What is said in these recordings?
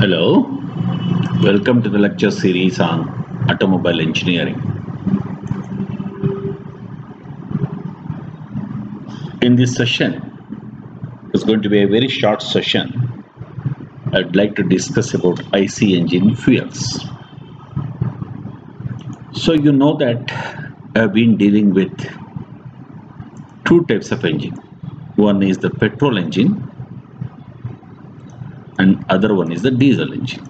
Hello, welcome to the lecture series on automobile engineering. In this session, it's going to be a very short session. I'd like to discuss about IC engine fuels. So you know that I've been dealing with two types of engine. One is the petrol engine and other one is the diesel engine.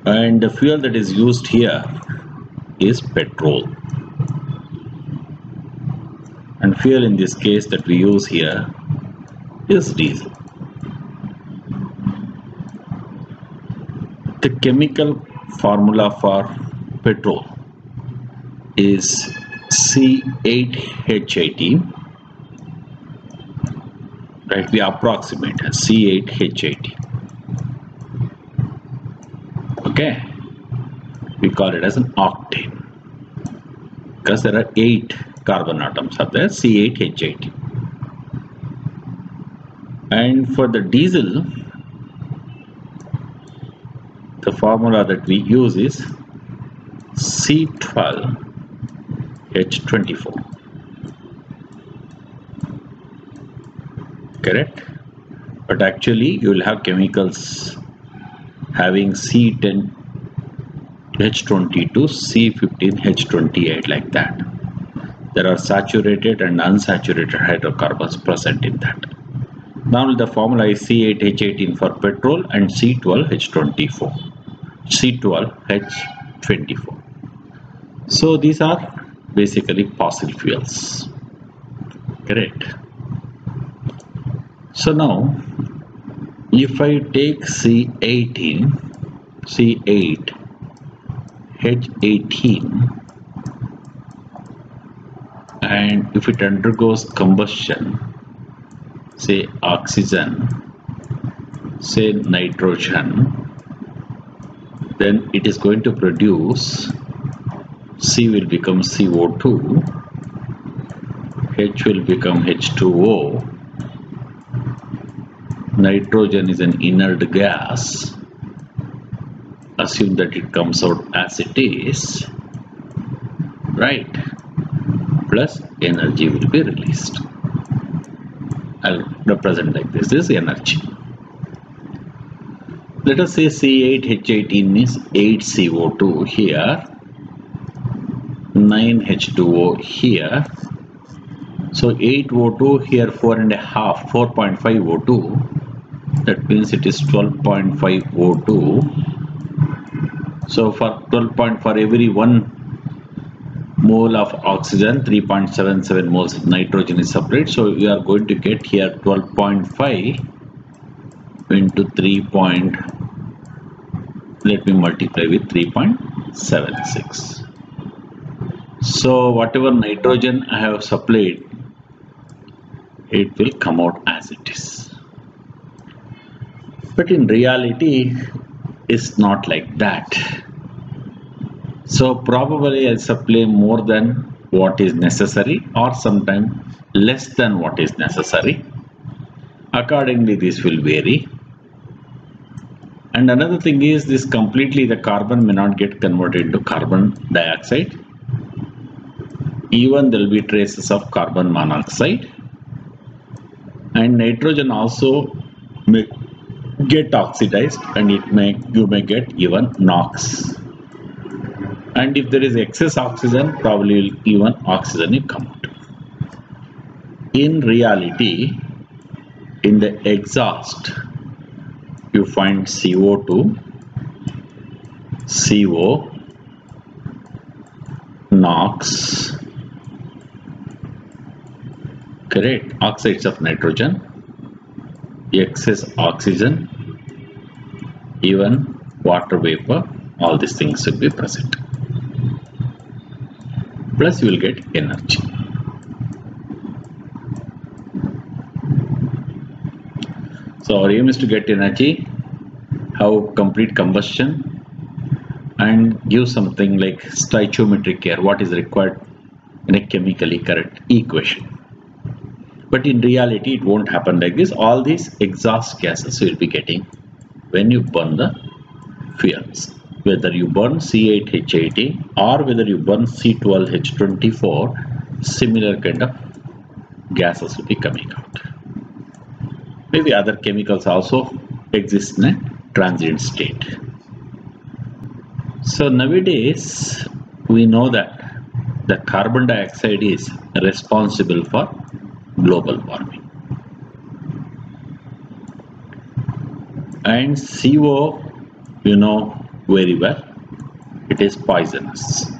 And the fuel that is used here is petrol. And fuel in this case that we use here is diesel. The chemical formula for petrol is C8H18. Right, we approximate as C8H18. Okay, we call it as an octane because there are 8 carbon atoms are there, C8H18. And for the diesel, the formula that we use is C12H24. Correct? But actually you will have chemicals having C10H22, C15H28 like that. There are saturated and unsaturated hydrocarbons present in that. Now the formula is C8H18 for petrol and C12H24. C12H24. So these are basically fossil fuels. Correct. So now if I take C8H18 and if it undergoes combustion, say oxygen, say nitrogen, then it is going to produce, C will become CO2, H will become H2O, nitrogen is an inert gas, assume that it comes out as it is, right, plus energy will be released. I'll represent like this is energy. Let us say C8H18 is 8 CO2 here, 9 H2O here, so 8 O2 here, 4.5 O2, that means it is 12.5 O2. So for every 1 mole of oxygen, 3.77 moles of nitrogen is separate. So you are going to get here 12.5 into 3. Let me multiply with 3.76. So whatever nitrogen I have supplied, it will come out as it is. But in reality, it's not like that. So probably I'll supply more than what is necessary or sometimes less than what is necessary. Accordingly, this will vary. And another thing is this completely the carbon may not get converted into carbon dioxide. Even there will be traces of carbon monoxide. And nitrogen also may get oxidized and you may get even NOx. And if there is excess oxygen, probably even oxygen will come out. In reality, in the exhaust, you find CO2, CO, NOx, correct, oxides of nitrogen, excess oxygen, even water vapor, all these things will be present. Plus you will get energy. So our aim is to get energy, have complete combustion and give something like stoichiometric air, what is required in a chemically correct equation. But in reality, it won't happen like this. All these exhaust gases will be getting when you burn the fuels. Whether you burn C8H18 or whether you burn C12H24, similar kind of gases will be coming out. Maybe other chemicals also exist in a transient state. So nowadays, we know that the carbon dioxide is responsible for global warming. And CO, you know very well, it is poisonous.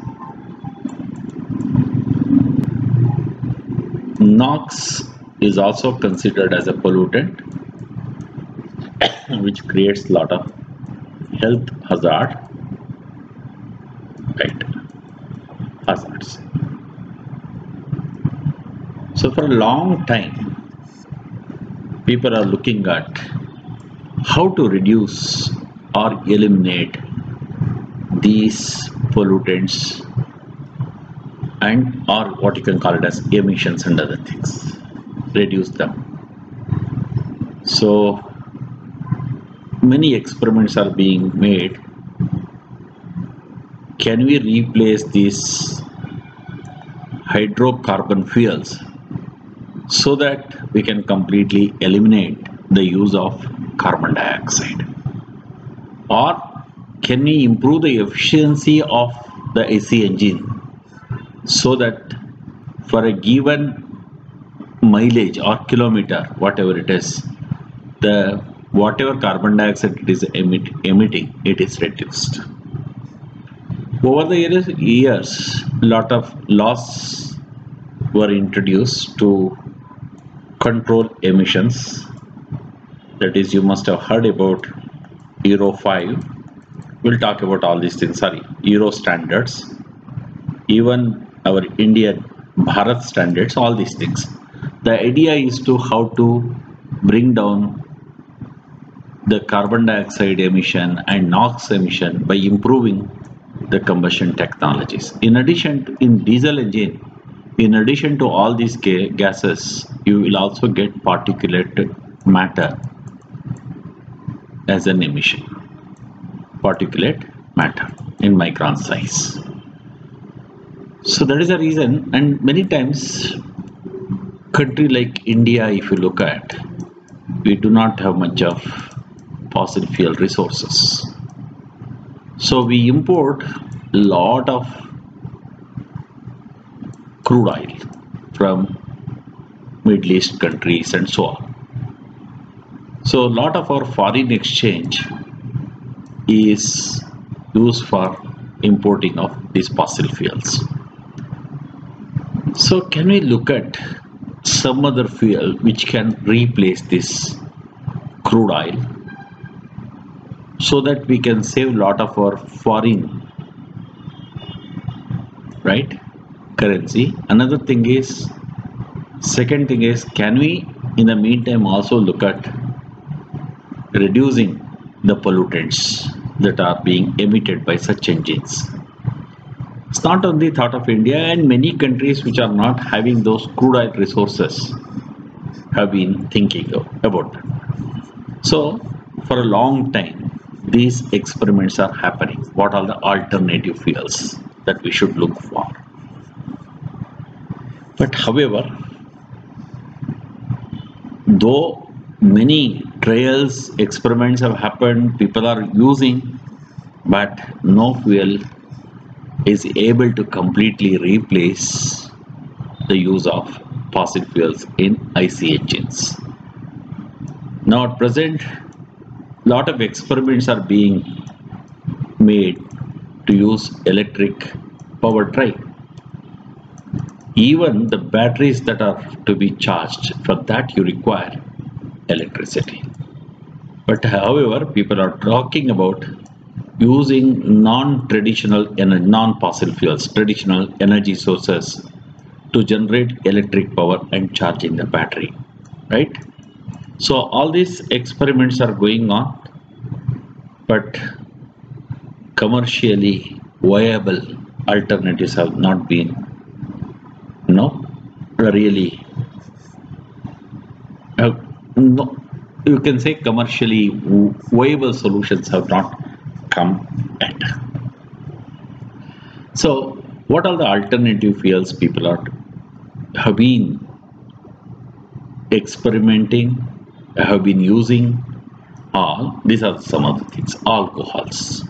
NOx is also considered as a pollutant which creates a lot of health hazard, right? Hazards. So for a long time, people are looking at how to reduce or eliminate these pollutants and or what you can call it as emissions and other things, reduce them. So many experiments are being made. Can we replace these hydrocarbon fuels so that we can completely eliminate the use of carbon dioxide? Or can we improve the efficiency of the AC engine so that for a given mileage or kilometer, whatever it is, the whatever carbon dioxide it is emitting, it is reduced. Over the years, lot of laws were introduced to control emissions. That is, you must have heard about Euro 5. We'll talk about all these things. Sorry, Euro standards, even our Indian Bharat standards, all these things. The idea is to how to bring down the carbon dioxide emission and NOx emission by improving the combustion technologies. In addition to, in diesel engine, in addition to all these gases, you will also get particulate matter as an emission. Particulate matter in micron size. So that is the reason, and many times country like India, if you look at, we do not have much of fossil fuel resources. So we import a lot of crude oil from Middle East countries and so on. So a lot of our foreign exchange is used for importing of these fossil fuels. So can we look at some other fuel which can replace this crude oil so that we can save a lot of our foreign, right, currency? Another thing is, second thing is, can we in the meantime also look at reducing the pollutants that are being emitted by such engines? It's not only thought of India, and many countries which are not having those crude oil resources have been thinking about that. So for a long time, these experiments are happening. What are the alternative fuels that we should look for? But however, though many trials, experiments have happened, people are using, but no fuel is able to completely replace the use of fossil fuels in IC engines. Now at present, lot of experiments are being made to use electric powertrain. Even the batteries that are to be charged, for that you require electricity. But however, people are talking about using non-traditional and non-fossil fuels, traditional energy sources to generate electric power and charging the battery, right? So all these experiments are going on, but commercially viable alternatives have not been, really no, you can say commercially viable solutions have not come yet. So what are the alternative fuels people have been experimenting, have been using? These are some of the things. Alcohols.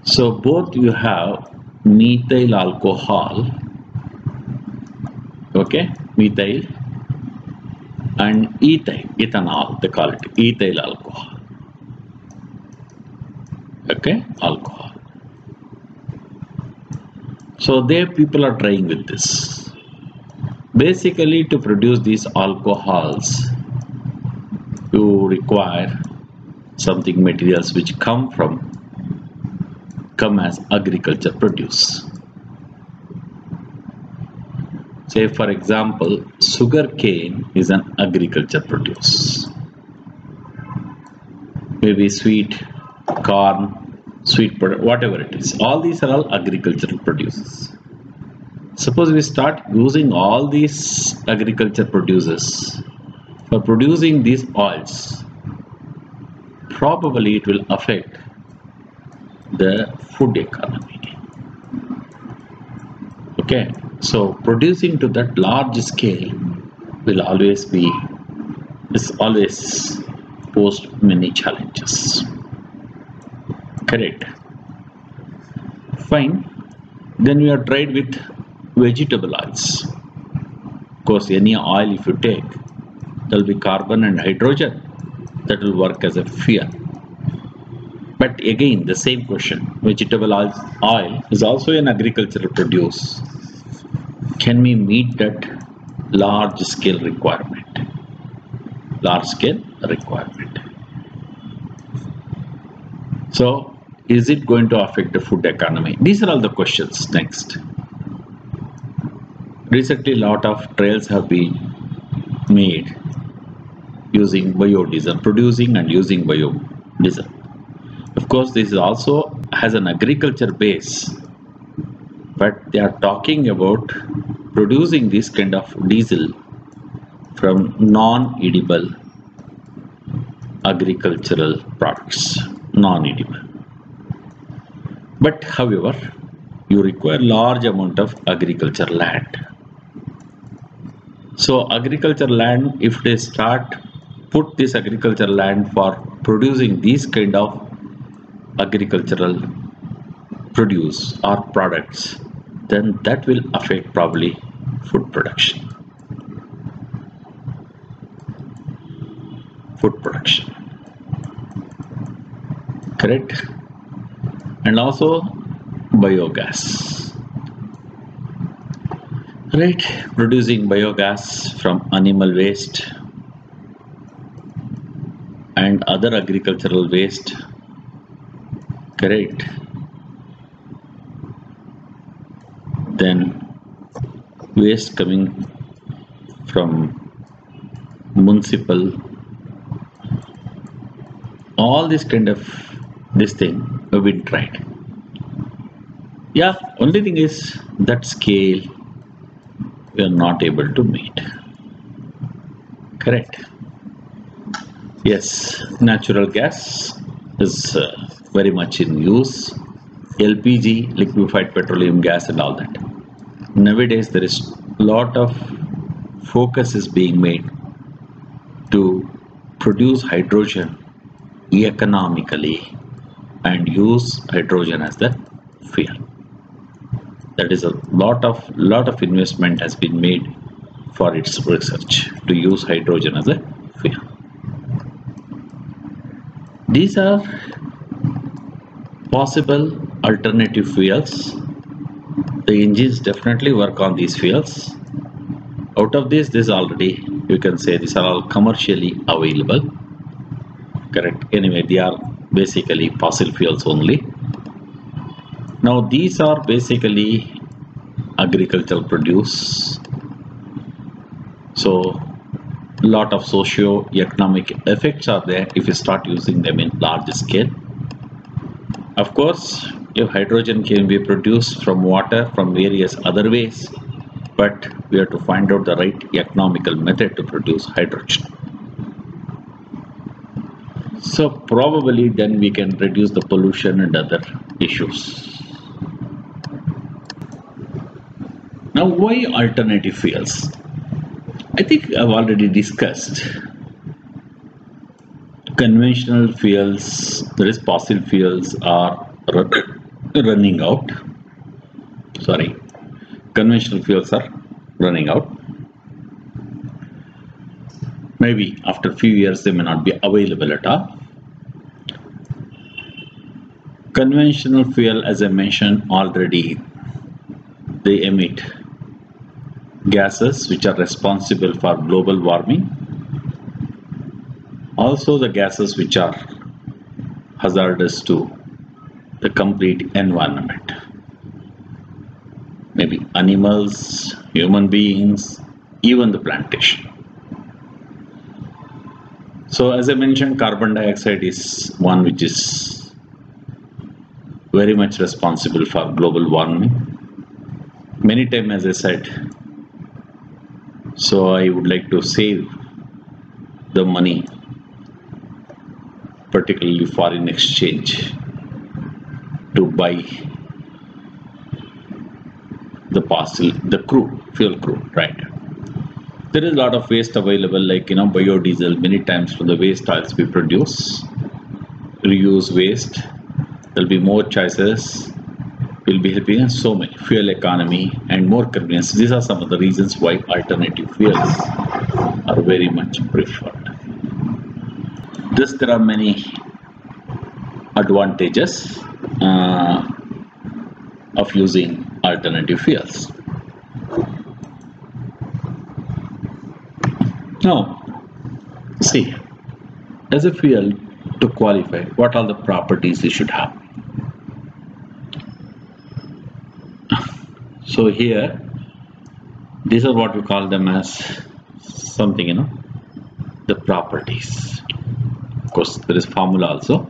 So both you have methyl alcohol, okay, methyl, and ethanol, they call it ethyl alcohol, okay, alcohol. So there people are trying with this. Basically, to produce these alcohols, you require something materials which come as agriculture produce. Say for example, sugar cane is an agriculture produce. Maybe sweet corn, whatever it is. All these are all agricultural produces. Suppose we start using all these agriculture produces for producing these oils, probably it will affect the food economy. Okay, so producing to that large scale will always pose many challenges. Correct. Fine. Then we are tried with vegetable oils. Of course, any oil if you take, there will be carbon and hydrogen that will work as a fuel. But again, the same question, vegetable oil is also an agricultural produce. Can we meet that large scale requirement? Large scale requirement. So, is it going to affect the food economy? These are all the questions next. Recently, a lot of trials have been made using biodiesel, producing and using biodiesel. Of course, this also has an agriculture base, but they are talking about producing this kind of diesel from non-edible agricultural products, non-edible. But however, you require large amount of agriculture land. So agriculture land, if they put this agriculture land for producing these kind of agricultural produce or products, then that will affect probably food production. Correct? And also biogas. Right? Producing biogas from animal waste and other agricultural waste. Correct? Then waste coming from municipal, all this kind of thing have been tried. Yeah, only thing is that scale we are not able to meet. Correct? Yes, natural gas is very much in use. LPG, liquefied petroleum gas, and all that. Nowadays, there is a lot of focus is being made to produce hydrogen economically and use hydrogen as the fuel. That is a lot of investment has been made for its research to use hydrogen as a fuel. These are possible alternative fuels. The engines definitely work on these fuels. Out of this already, you can say these are all commercially available. Correct. Anyway, they are basically fossil fuels only. Now these are basically agricultural produce. So a lot of socio-economic effects are there if you start using them in large scale. Of course, if hydrogen can be produced from water from various other ways, but we have to find out the right economical method to produce hydrogen. So probably then we can reduce the pollution and other issues. Now, why alternative fuels? I think I've already discussed conventional fuels, that is fossil fuels, are running out. Sorry, conventional fuels are running out. Maybe after a few years they may not be available at all. Conventional fuel, as I mentioned already, they emit gases which are responsible for global warming. Also the gases which are hazardous to the complete environment. Maybe animals, human beings, even the plantation. So as I mentioned, carbon dioxide is one which is very much responsible for global warming. Many times, as I said, so I would like to save the money, particularly foreign exchange, to buy the fuel crude, right? There is a lot of waste available, like biodiesel. Many times from the waste oils we produce, reuse waste. There'll be more choices. Will be helping us so many fuel economy and more convenience. These are some of the reasons why alternative fuels are very much preferred. Thus, there are many advantages of using alternative fuels. Now, see, as a fuel to qualify, what are the properties it should have? So here, these are what we call them as something, the properties. Of course, there is formula also.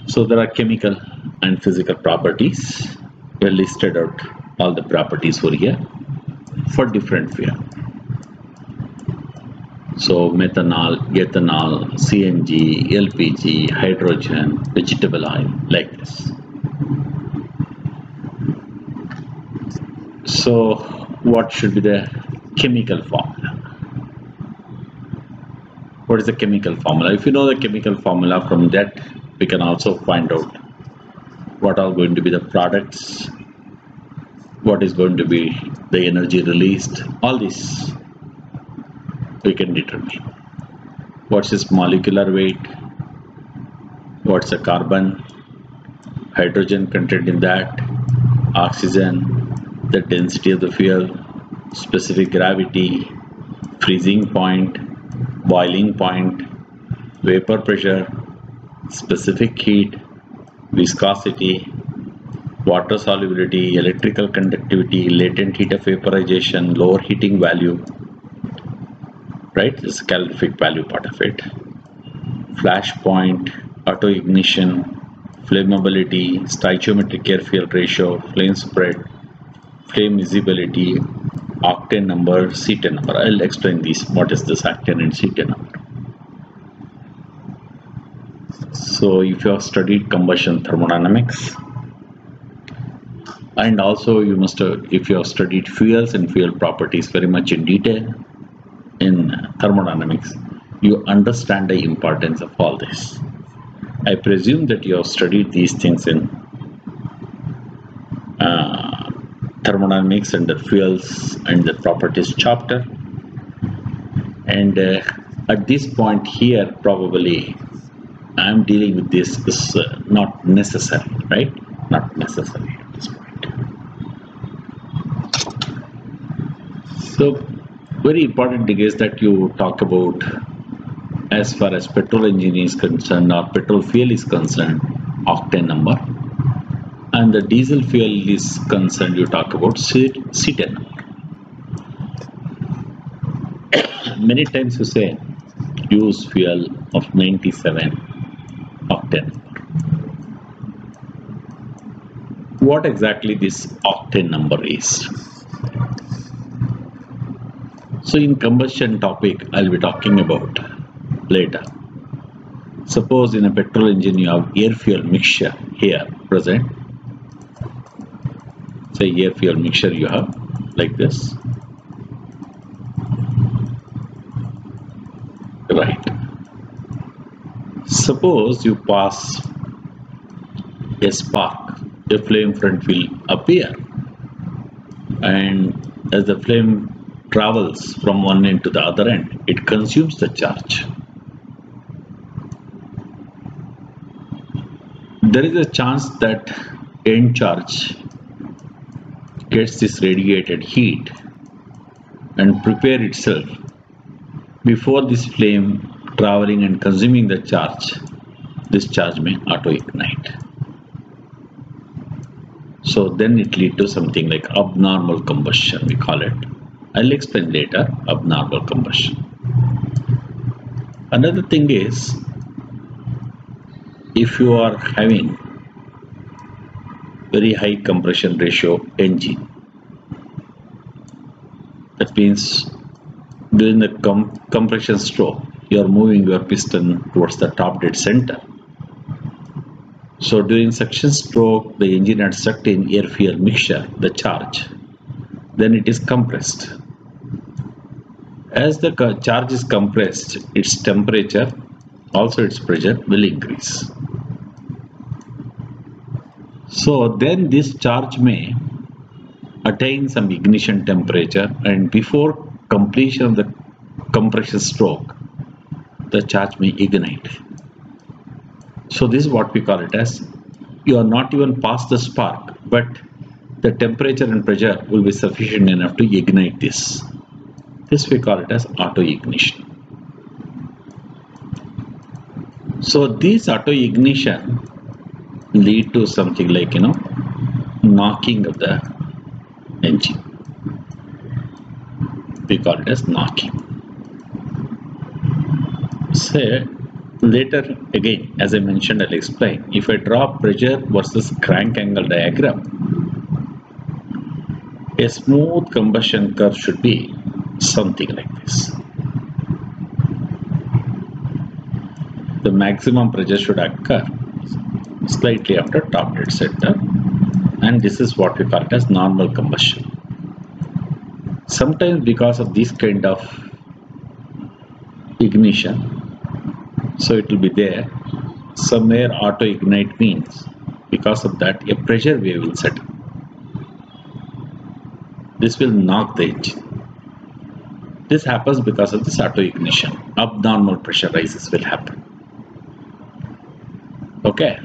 So there are chemical and physical properties. We have listed out all the properties over here for different fuel. So methanol, ethanol, CNG, LPG, hydrogen, vegetable oil, like this. So what should be the chemical formula? What is the chemical formula? If you know the chemical formula, from that we can also find out what are going to be the products, what is going to be the energy released, all this we can determine. What's its molecular weight, what's the carbon, hydrogen content in that, oxygen, the density of the fuel, specific gravity, freezing point, boiling point, vapor pressure, specific heat, viscosity, water solubility, electrical conductivity, latent heat of vaporization, lower heating value, right? This is the calorific value part of it. Flash point, auto ignition, flammability, stoichiometric air fuel ratio, flame spread, flame visibility, octane number, cetane number. I'll explain these. What is this octane and cetane number? So if you have studied combustion thermodynamics, and also you must have, if you have studied fuels and fuel properties very much in detail in thermodynamics, you understand the importance of all this. I presume that you have studied these things in thermodynamics and the fuels and the properties chapter, and at this point here probably I am dealing with this is not necessary, right? Not necessary at this point. So very important thing is that you talk about, as far as petrol engine is concerned or petrol fuel is concerned, octane number, and the diesel fuel is concerned, you talk about cetane number. Many times you say use fuel of 97 octane number. What exactly this octane number is? So in combustion topic I'll be talking about later. Suppose in a petrol engine you have air fuel mixture here present. Say air fuel mixture you have like this. Right. Suppose you pass a spark, a flame front will appear, and as the flame travels from one end to the other end, it consumes the charge. There is a chance that end charge gets this radiated heat and prepare itself before this flame traveling and consuming the charge. This charge may auto ignite. So then it leads to something like abnormal combustion, we call it. I'll explain later, abnormal combustion. Another thing is, if you are having very high compression ratio engine, that means during the compression stroke, you are moving your piston towards the top dead center. So during suction stroke, the engine had sucked in air fuel mixture, the charge. Then it is compressed. As the charge is compressed, its temperature, also its pressure will increase. So then this charge may attain some ignition temperature, and before completion of the compression stroke, the charge may ignite. So this is what we call it as, you are not even past the spark, but the temperature and pressure will be sufficient enough to ignite this. This we call it as auto ignition. So these auto ignition lead to something like, knocking of the engine. We call it as knocking. Say later again, as I mentioned, I'll explain. If I draw pressure versus crank angle diagram, a smooth combustion curve should be something like this. The maximum pressure should occur slightly after top dead center, and this is what we call it as normal combustion. Sometimes because of this kind of ignition, so it will be there, somewhere auto ignite means because of that a pressure wave will set. This will knock the engine. This happens because of this auto ignition. Abnormal pressure rises will happen. Okay.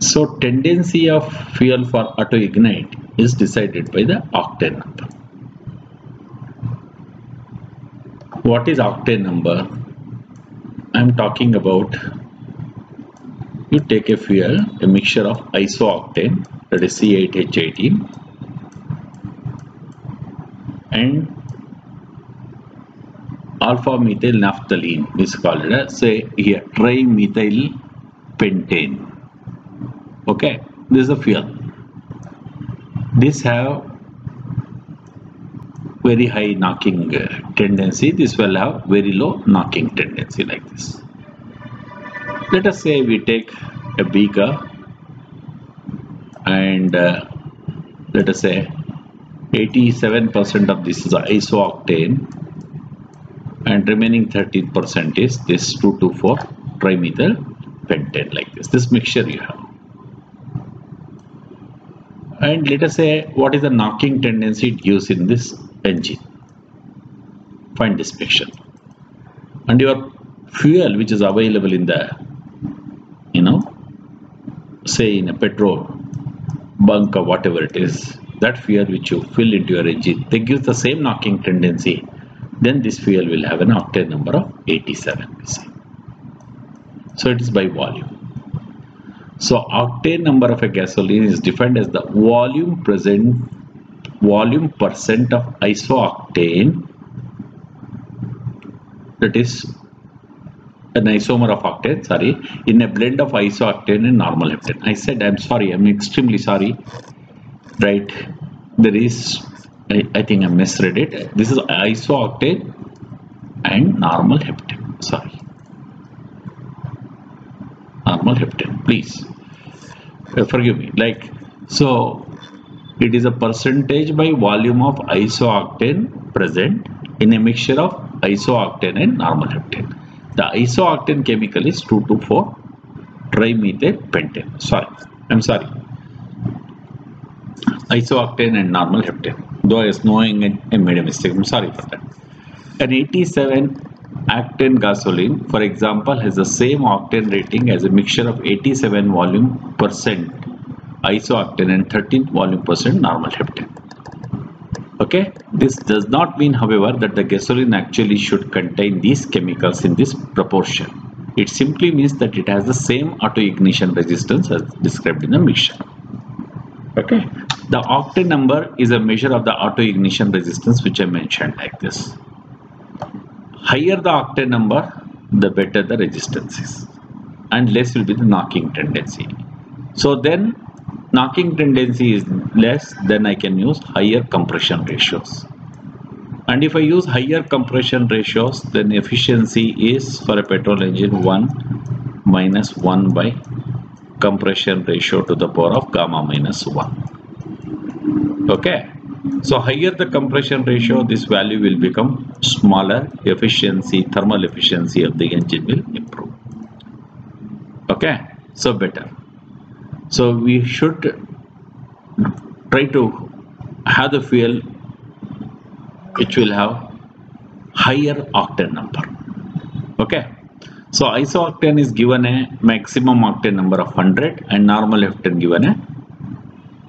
So tendency of fuel for auto ignite is decided by the octane number. What is octane number? I am talking about, you take a fuel, a mixture of isooctane, that is C8H18, and alpha methyl naphthalene, this is called as, say here, trimethyl pentane. Okay, this is a fuel. This have very high knocking tendency. This will have very low knocking tendency like this. Let us say we take a beaker and let us say 87% of this is isooctane and remaining 13% is this 2,2,4 trimethyl pentane like this. This mixture you have. And let us say what is the knocking tendency it gives in this engine. Find this mixture. And your fuel which is available in the, say in a petrol bunk or whatever it is, that fuel which you fill into your engine, they give the same knocking tendency, then this fuel will have an octane number of 87, we say. So it is by volume. So octane number of a gasoline is defined as the volume percent of isooctane, that is an isomer of octane, sorry, in a blend of isooctane and normal heptane. I said I'm sorry, I'm extremely sorry, right? There is, I think I misread it. This is isooctane and normal heptane, sorry. normal heptane. Please forgive me. Like, so it is a percentage by volume of isooctane present in a mixture of isooctane and normal heptane. The isooctane chemical is 2,2,4 trimethyl pentane. I'm sorry. Isooctane and normal heptane. Though I was knowing it, I made a mistake. I'm sorry for that. An 87 octane gasoline, for example, has the same octane rating as a mixture of 87 volume percent isooctane and 13 volume percent normal heptane. Okay, this does not mean, however, that the gasoline actually should contain these chemicals in this proportion. It simply means that it has the same autoignition resistance as described in the mixture. Okay, the octane number is a measure of the autoignition resistance, which I mentioned like this. Higher the octane number, the better the resistance is, and less will be the knocking tendency. So then knocking tendency is less, then I can use higher compression ratios. And if I use higher compression ratios, then efficiency is for a petrol engine 1 minus 1 by compression ratio to the power of gamma minus 1. Okay, so higher the compression ratio, this value will become smaller. Efficiency, thermal efficiency of the engine will improve. Okay, so better. So we should try to have the fuel which will have higher octane number. Okay, so isooctane is given a maximum octane number of 100 and normal heptane given a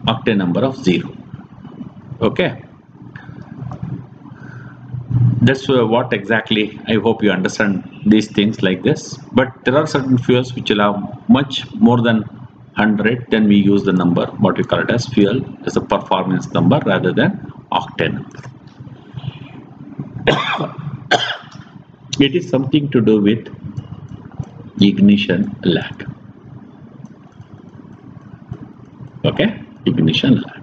octane number of 0. Okay, that's what exactly, I hope you understand these things like this. But there are certain fuels which will have much more than 100, then we use the number, what we call it as fuel, as a performance number rather than octane number. It is something to do with ignition lag. Okay, ignition lag.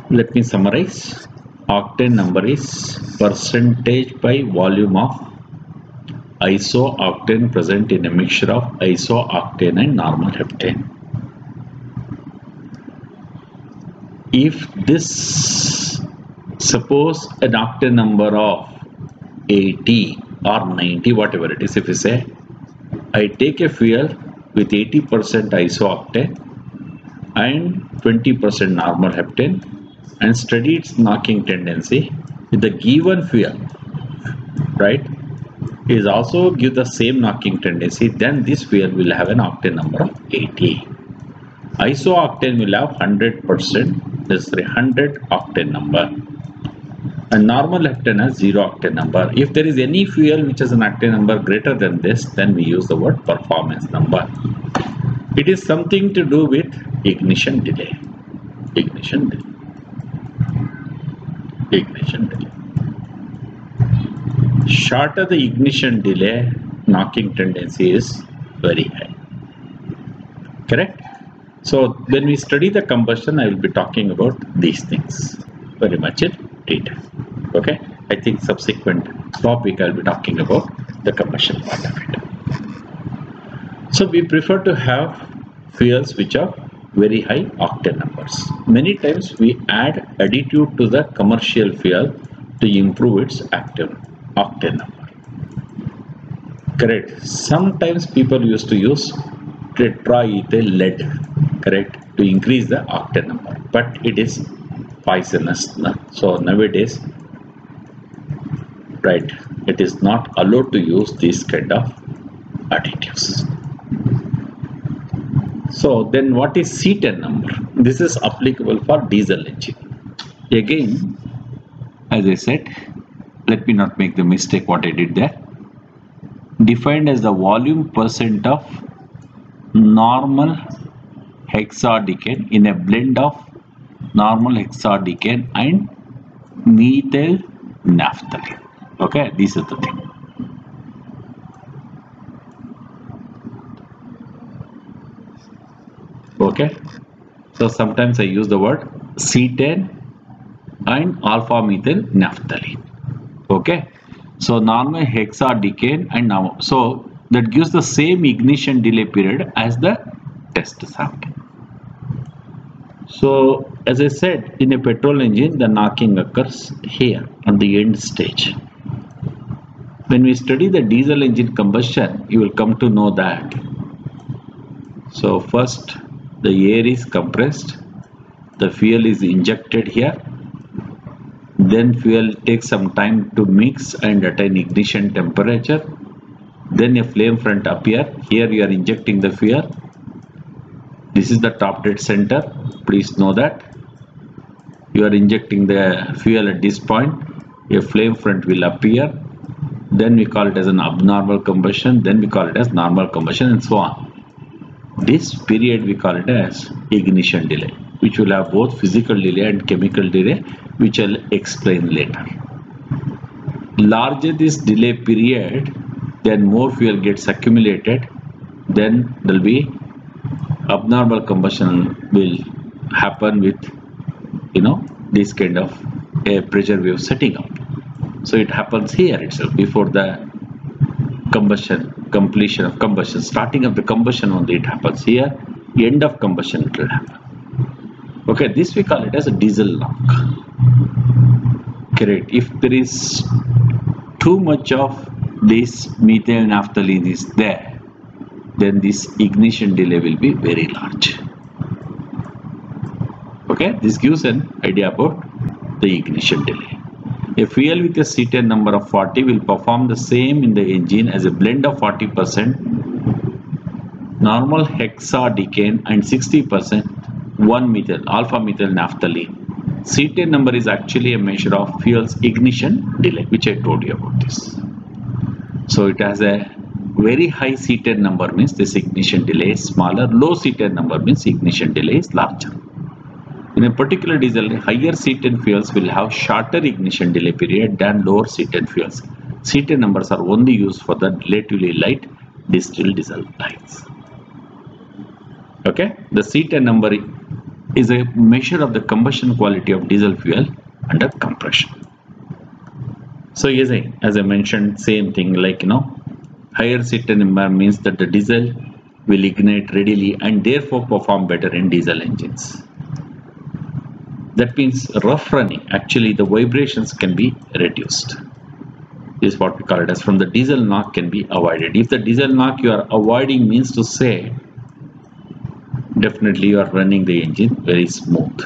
Let me summarize. Octane number is percentage by volume of isooctane present in a mixture of isooctane and normal heptane. If this, suppose an octane number of 80 or 90, whatever it is, if you say I take a fuel with 80% isooctane and 20% normal heptane and study its knocking tendency with the given fuel, right, is also give the same knocking tendency, then this fuel will have an octane number of 80. Isooctane will have 100%, this 100 octane number, and normal heptane has 0 octane number. If there is any fuel which has an octane number greater than this, then we use the word performance number. It is something to do with ignition delay. Ignition delay. Ignition delay. Shorter the ignition delay, knocking tendency is very high. Correct? So when we study the combustion, I will be talking about these things very much in detail. Okay? I think subsequent topic I will be talking about the combustion part of it. So we prefer to have fuels which are very high octane numbers. Many times we add additive to the commercial fuel to improve its active octane number. Correct. Sometimes people used to use tetraethyl lead, correct, to increase the octane number, but it is poisonous. So nowadays, right, it is not allowed to use these kind of additives. So then what is C10 number? This is applicable for diesel engine. Again, as I said, let me not make the mistake what I did there. Defined as the volume percent of normal hexadecane in a blend of normal hexadecane and methyl naphthalene. Okay, these are the things. Okay, so sometimes I use the word C10 and alpha methyl naphthalene. Okay, so normal hexadecane and now, so that gives the same ignition delay period as the test sample. So as I said, in a petrol engine, the knocking occurs here on the end stage. When we study the diesel engine combustion, you will come to know that. So first the air is compressed, the fuel is injected here, then fuel takes some time to mix and attain ignition temperature, then a flame front appear. Here you are injecting the fuel. This is the top dead center. Please know that you are injecting the fuel at this point. A flame front will appear. Then we call it as an abnormal combustion. Then we call it as normal combustion, and so on. This period we call it as ignition delay, which will have both physical delay and chemical delay, which I'll explain later. Larger this delay period, then more fuel gets accumulated. Then there will be abnormal combustion will happen with this kind of a pressure wave setting up. So it happens here itself before the completion of combustion. Starting of the combustion only it happens here. End of combustion it will happen. Okay, this we call it as a diesel knock. Correct. If there is too much of this methyl naphthalene is there, then this ignition delay will be very large. Okay, this gives an idea about the ignition delay. A fuel with a C10 number of 40 will perform the same in the engine as a blend of 40% normal hexadecane and 60% 1-methyl alpha methyl naphthalene. C10 number is actually a measure of fuel's ignition delay, which I told you about this. So it has a very high C10 number, means this ignition delay is smaller. Low C10 number means ignition delay is larger. In a particular diesel, higher C10 fuels will have shorter ignition delay period than lower C10 fuels. C10 numbers are only used for the relatively light distilled diesel lines. Okay, the C10 number is a measure of the combustion quality of diesel fuel under compression. So yes, as I mentioned, same thing, like higher C10 number means that the diesel will ignite readily and therefore perform better in diesel engines. That means rough running, actually the vibrations can be reduced. This is what we call it as from the diesel knock can be avoided. If the diesel knock you are avoiding means to say, definitely you are running the engine very smooth.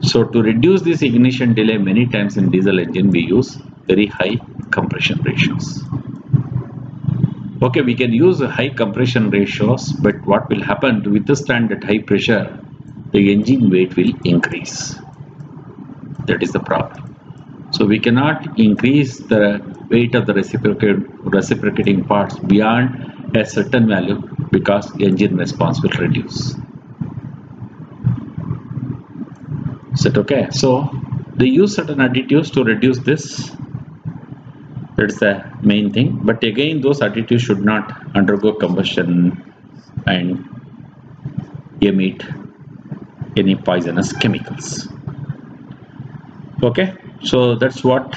So to reduce this ignition delay, many times in diesel engine we use very high compression ratios. Okay, we can use high compression ratios, but what will happen to withstand that high pressure? The engine weight will increase. That is the problem. So we cannot increase the weight of the reciprocating parts beyond a certain value because engine response will reduce. Is that okay? So they use certain additives to reduce this. That's the main thing. But again, those additives should not undergo combustion and emit any poisonous chemicals. Okay, so that's what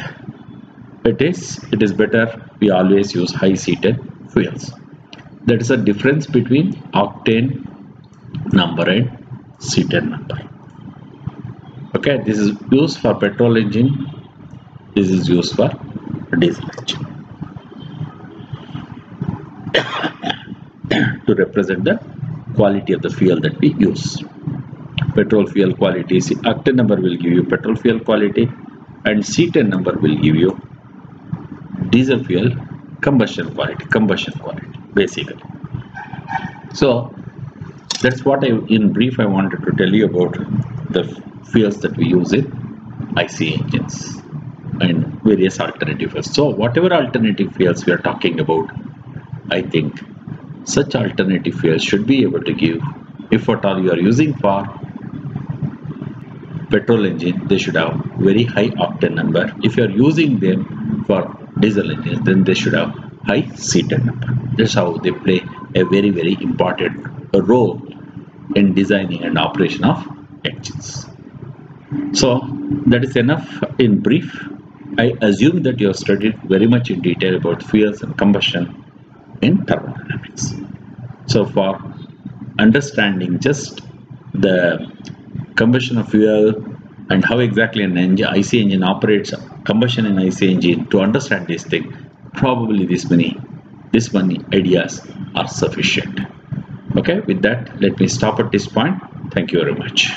it is. It is better we always use high C10 fuels. That is the difference between octane number and C10 number. Okay, this is used for petrol engine. This is used for diesel engine to represent the quality of the fuel that we use. Petrol fuel quality, octane number will give you petrol fuel quality, and C10 number will give you diesel fuel combustion quality basically. So that's what in brief I wanted to tell you about the fuels that we use in IC engines and various alternative fuels. So whatever alternative fuels we are talking about, I think such alternative fuels should be able to give, if at all you are using for petrol engine, they should have very high octane number. If you are using them for diesel engines, then they should have high C10 number. That's how they play a very, very important role in designing and operation of engines. So that is enough in brief. I assume that you have studied very much in detail about fuels and combustion in thermodynamics. So for understanding just the combustion of fuel and how exactly an IC engine operates, combustion in IC engine, to understand this thing, probably this many ideas are sufficient. Okay, with that, let me stop at this point. Thank you very much.